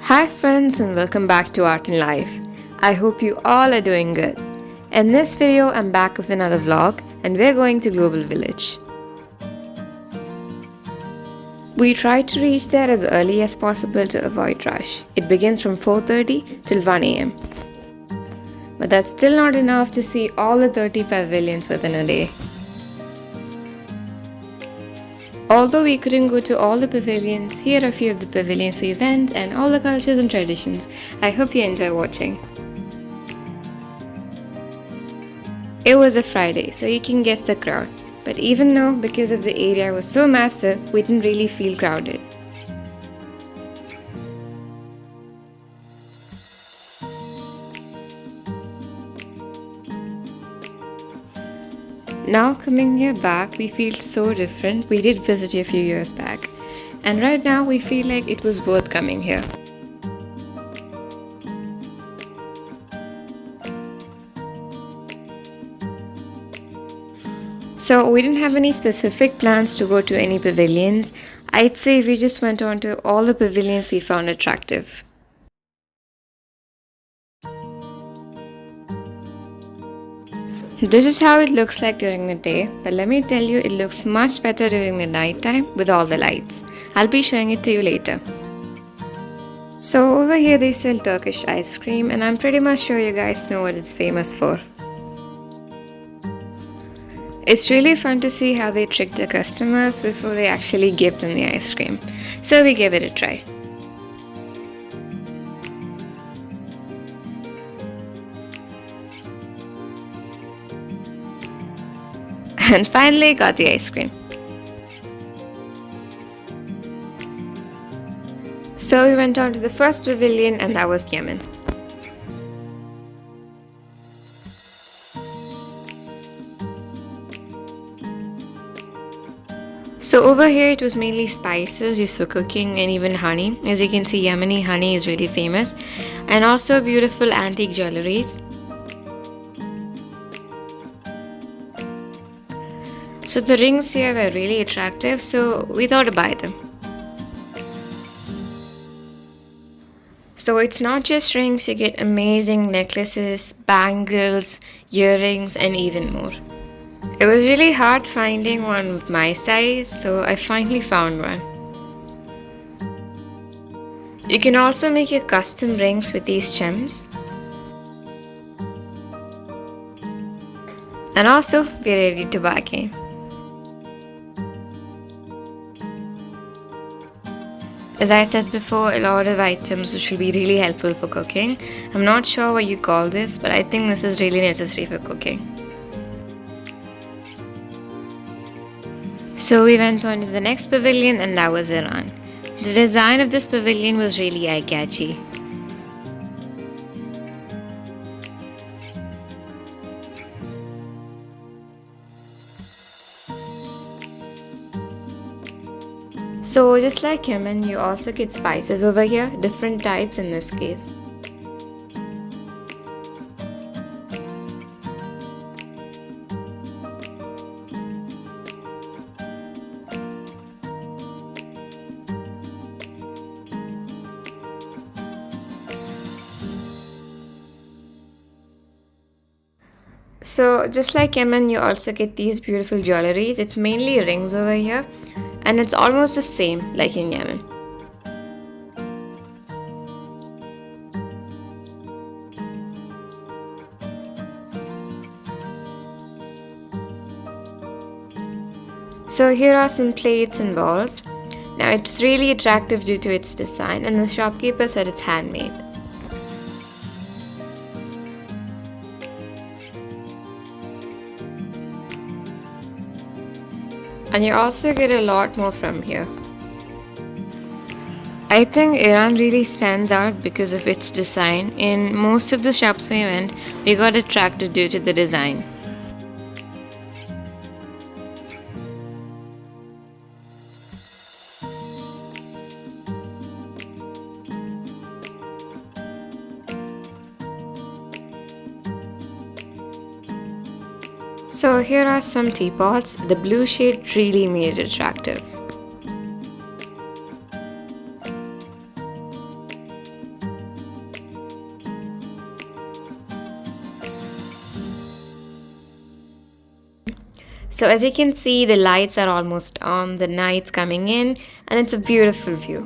Hi friends and welcome back to Art and Life. I hope you all are doing good. In this video, I'm back with another vlog and we're going to Global Village. We tried to reach there as early as possible to avoid rush. It begins from 4:30 till 1 am. But that's still not enough to see all the 30 pavilions within a day. Although we couldn't go to all the pavilions, here are a few of the pavilions we went and all the cultures and traditions. I hope you enjoy watching. It was a Friday, so you can guess the crowd. But even though, because of the area was so massive, we didn't really feel crowded. Now coming here back, we feel so different. We did visit a few years back. And right now we feel like it was worth coming here. So we didn't have any specific plans to go to any pavilions. I'd say we just went on to all the pavilions we found attractive. This is how it looks like during the day, but let me tell you, it looks much better during the night time with all the lights. I'll be showing it to you later. So over here they sell Turkish ice cream and I'm pretty much sure you guys know what it's famous for. It's really fun to see how they trick the customers before they actually give them the ice cream. So we gave it a try. And finally got the ice cream. So we went on to the first pavilion and that was Yemen. So over here it was mainly spices used for cooking and even honey. As you can see, Yemeni honey is really famous. And also beautiful antique jewelries. So the rings here were really attractive, so we thought to buy them. So it's not just rings, you get amazing necklaces, bangles, earrings and even more. It was really hard finding one with my size, so I finally found one. You can also make your custom rings with these gems. And also, we're ready to bargain. As I said before, a lot of items which will be really helpful for cooking. I'm not sure what you call this, but I think this is really necessary for cooking. So we went on to the next pavilion and that was Iran. The design of this pavilion was really eye-catchy. So just like Yemen, you also get spices over here, different types in this case. So just like Yemen, you also get these beautiful jewelries. It's mainly rings over here. And it's almost the same like in Yemen. So here are some plates and bowls. Now it's really attractive due to its design and the shopkeeper said it's handmade. And you also get a lot more from here. I think Iran really stands out because of its design. In most of the shops we went, we got attracted due to the design. So here are some teapots. The blue shade really made it attractive. So as you can see, the lights are almost on, the night's coming in, and it's a beautiful view.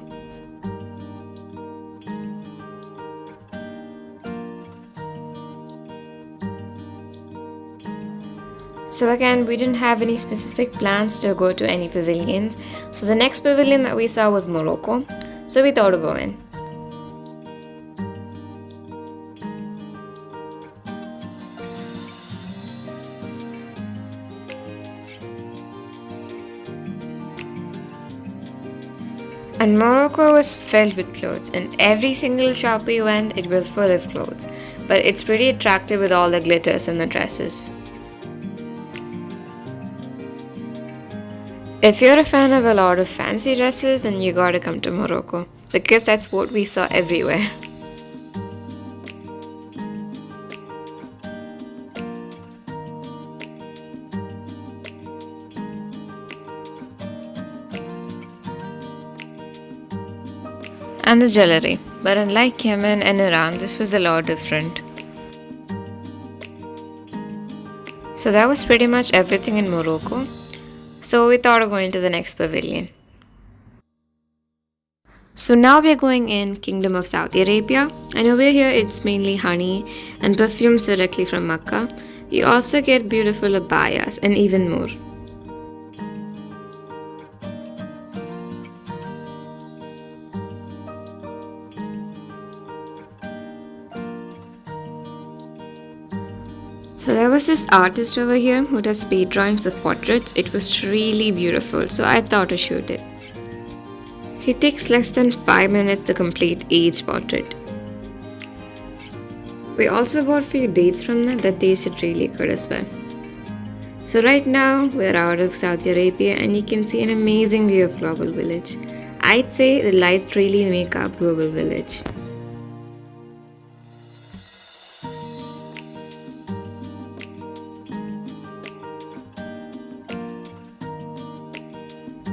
So again, we didn't have any specific plans to go to any pavilions. So the next pavilion that we saw was Morocco. So we thought to go in. And Morocco was filled with clothes, and every single shop we went, it was full of clothes. But it's pretty attractive with all the glitters and the dresses. If you're a fan of a lot of fancy dresses, then you gotta come to Morocco, because that's what we saw everywhere. And the jewelry, but unlike Yemen and Iran, this was a lot different. So that was pretty much everything in Morocco. So we thought of going to the next pavilion. So now we're going in Kingdom of Saudi Arabia, and over here it's mainly honey and perfumes directly from Mecca. You also get beautiful abayas and even more. So there was this artist over here who does speed drawings of portraits. It was really beautiful, so I thought to shoot it. It takes less than 5 minutes to complete each portrait. We also bought few dates from them that tasted really good as well. So right now we're out of Saudi Arabia and you can see an amazing view of Global Village. I'd say the lights really make up Global Village.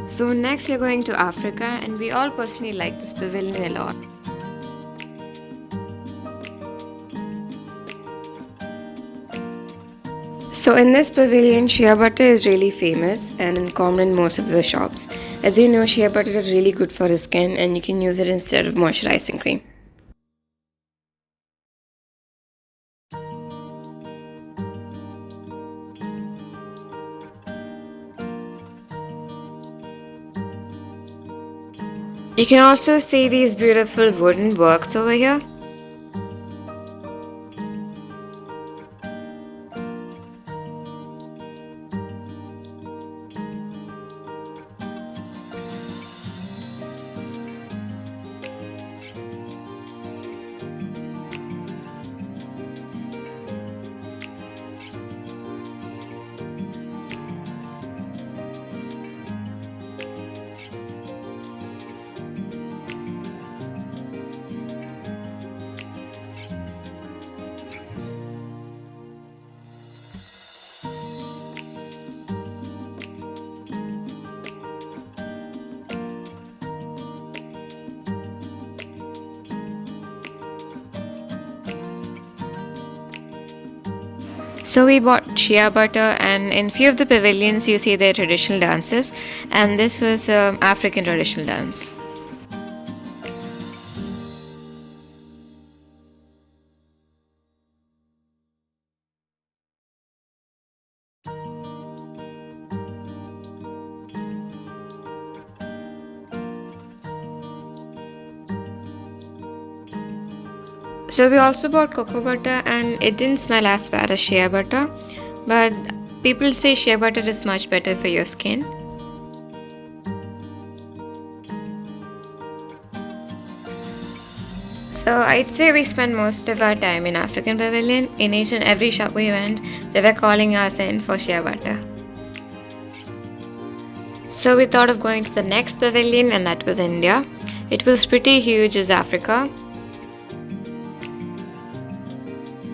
So next we're going to Africa, and we all personally like this pavilion a lot. So in this pavilion, shea butter is really famous and common in most of the shops. As you know, shea butter is really good for the skin and you can use it instead of moisturizing cream. You can also see these beautiful wooden works over here. So we bought shea butter, and in few of the pavilions you see their traditional dances, and this was African traditional dance. So we also bought cocoa butter, and it didn't smell as bad as shea butter, but people say shea butter is much better for your skin. So I'd say we spent most of our time in African pavilion. In each and every shop we went, they were calling us in for shea butter. So we thought of going to the next pavilion, and that was India. It was pretty huge as Africa.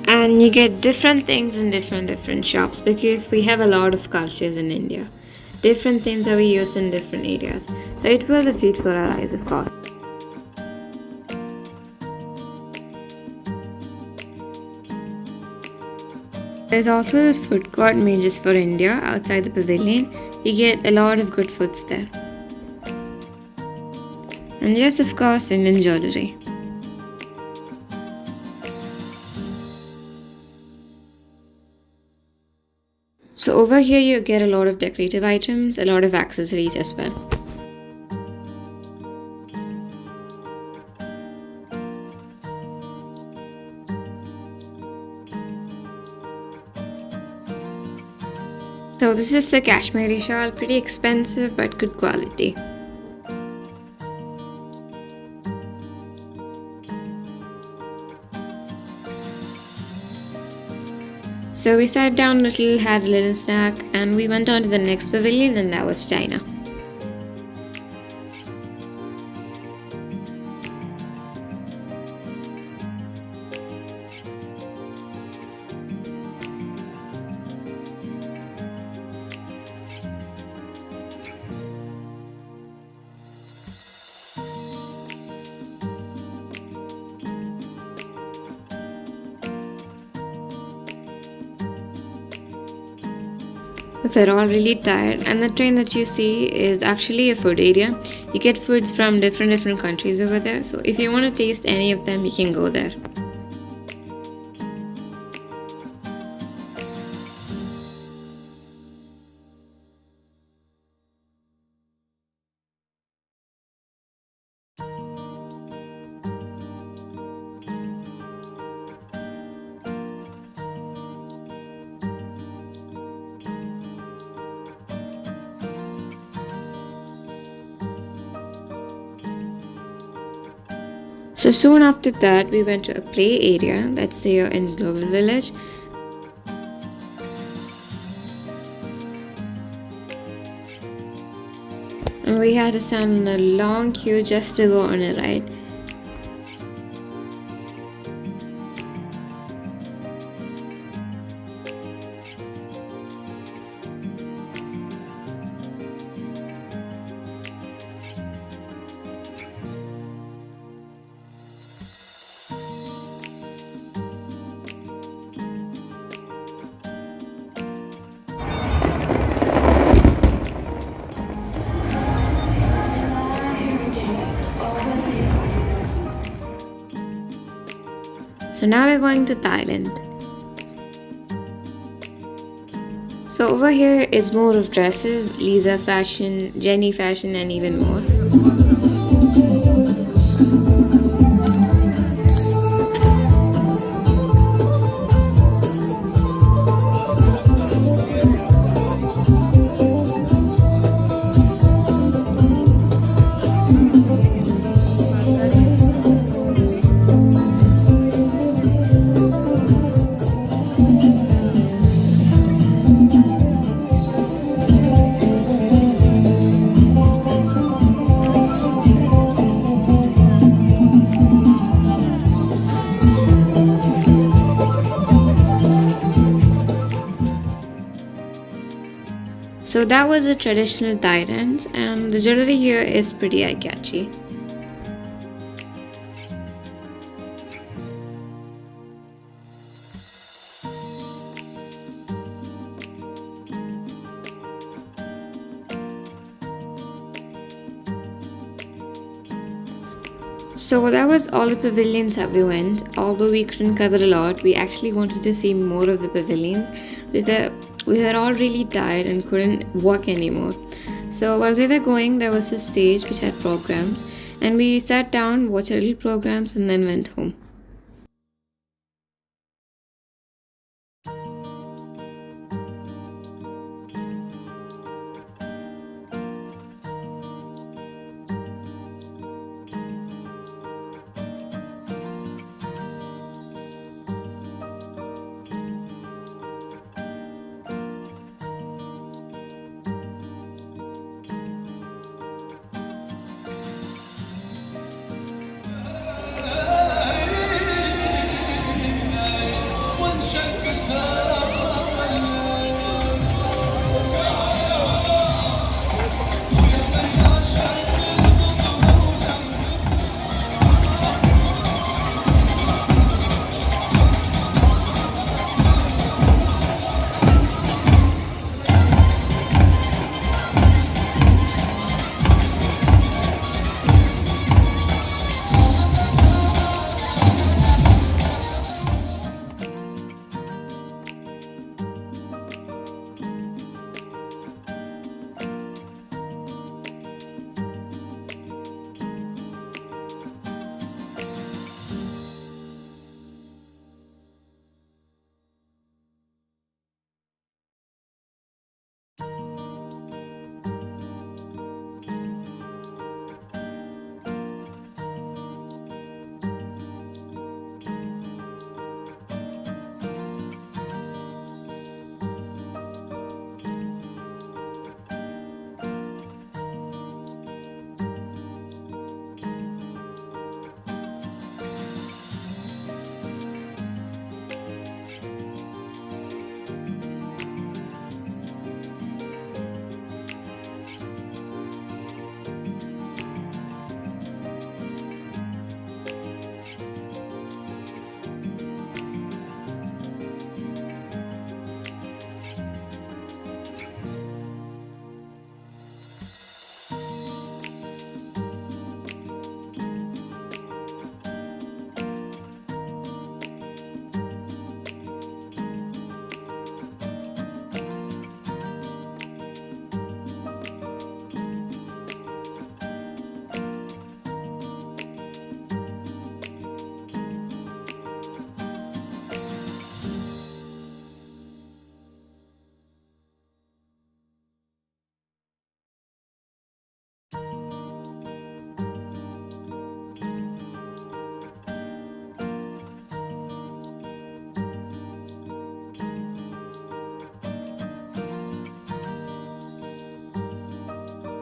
And you get different things in different shops because we have a lot of cultures in India. Different things that we use in different areas. So it was a treat for our eyes, of course. There's also this food court made just for India outside the pavilion. You get a lot of good foods there. And yes, of course, Indian jewelry. So over here you get a lot of decorative items, a lot of accessories as well. So this is the Kashmiri shawl, pretty expensive but good quality. So we sat down a little, had a little snack, and we went on to the next pavilion, and that was China. We're all really tired, and the train that you see is actually a food area. You get foods from different countries over there, so if you want to taste any of them, you can go there. So soon after that, we went to a play area that's there in Global Village. And we had to stand in a long queue just to go on a ride. So now we're going to Thailand. So over here is more of dresses, Lisa fashion, Jenny fashion, and even more. So that was a traditional Thai dance, and the jewelry here is pretty eye-catchy. So that was all the pavilions that we went. Although we couldn't cover a lot, we actually wanted to see more of the pavilions. We were all really tired and couldn't walk anymore. So while we were going, there was a stage which had programs, and we sat down, watched a little programs, and then went home.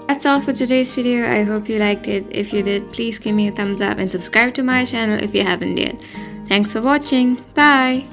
That's all for today's video. I hope you liked it. If you did, please give me a thumbs up and subscribe to my channel if you haven't yet. Thanks for watching. Bye!